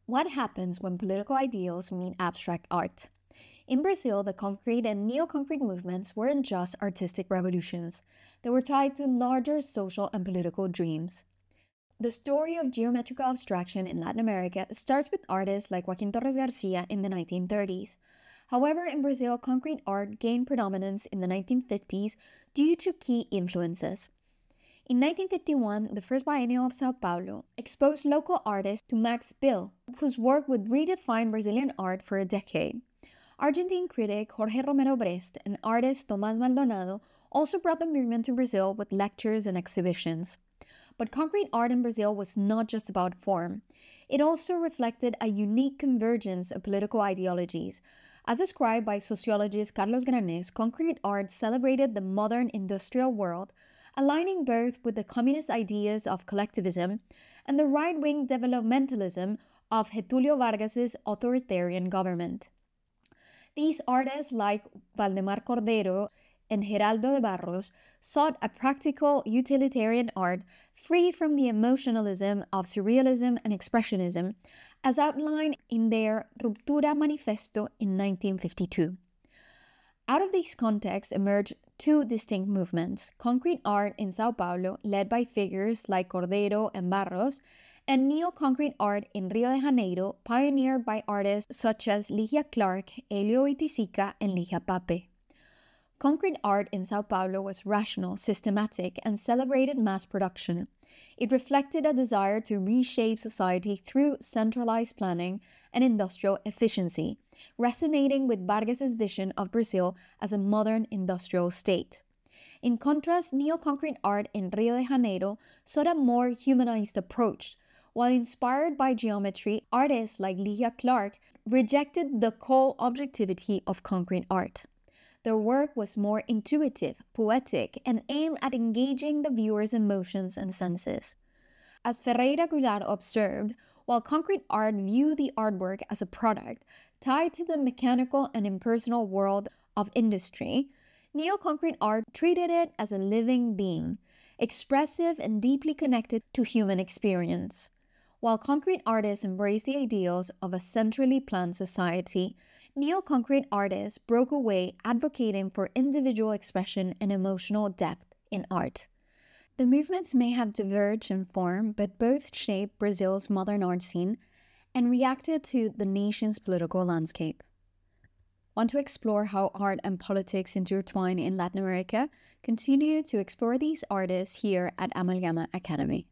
What happens when political ideals meet abstract art? In Brazil, the concrete and neo-concrete movements weren't just artistic revolutions. They were tied to larger social and political dreams. The story of geometrical abstraction in Latin America starts with artists like Joaquín Torres Garcia in the 1930s. However, in Brazil, concrete art gained predominance in the 1950s due to key influences. In 1951, the first biennial of Sao Paulo exposed local artist to Max Bill, whose work would redefine Brazilian art for a decade. Argentine critic Jorge Romero Brest and artist Tomás Maldonado also brought the movement to Brazil with lectures and exhibitions. But concrete art in Brazil was not just about form. It also reflected a unique convergence of political ideologies. As described by sociologist Carlos Granés, concrete art celebrated the modern industrial world, aligning both with the communist ideas of collectivism and the right-wing developmentalism of Getúlio Vargas's authoritarian government. These artists, like Valdemar Cordero and Geraldo de Barros, sought a practical, utilitarian art free from the emotionalism of surrealism and expressionism, as outlined in their Ruptura Manifesto in 1952. Out of these contexts emerged two distinct movements: concrete art in Sao Paulo, led by figures like Cordero and Barros, and neo-concrete art in Rio de Janeiro, pioneered by artists such as Ligia Clark, Helio Itisica, and Ligia Pape. Concrete art in Sao Paulo was rational, systematic, and celebrated mass production. It reflected a desire to reshape society through centralized planning and industrial efficiency, resonating with Vargas's vision of Brazil as a modern industrial state. In contrast, neo-concrete art in Rio de Janeiro sought a more humanized approach. While inspired by geometry, artists like Ligia Clark rejected the cold objectivity of concrete art. Their work was more intuitive, poetic, and aimed at engaging the viewer's emotions and senses. As Ferreira Goulart observed, while concrete art viewed the artwork as a product tied to the mechanical and impersonal world of industry, neo-concrete art treated it as a living being, expressive and deeply connected to human experience. While concrete artists embraced the ideals of a centrally planned society, neo-concrete artists broke away, advocating for individual expression and emotional depth in art. The movements may have diverged in form, but both shaped Brazil's modern art scene and reacted to the nation's political landscape. Want to explore how art and politics intertwine in Latin America? Continue to explore these artists here at Amalgama Academy.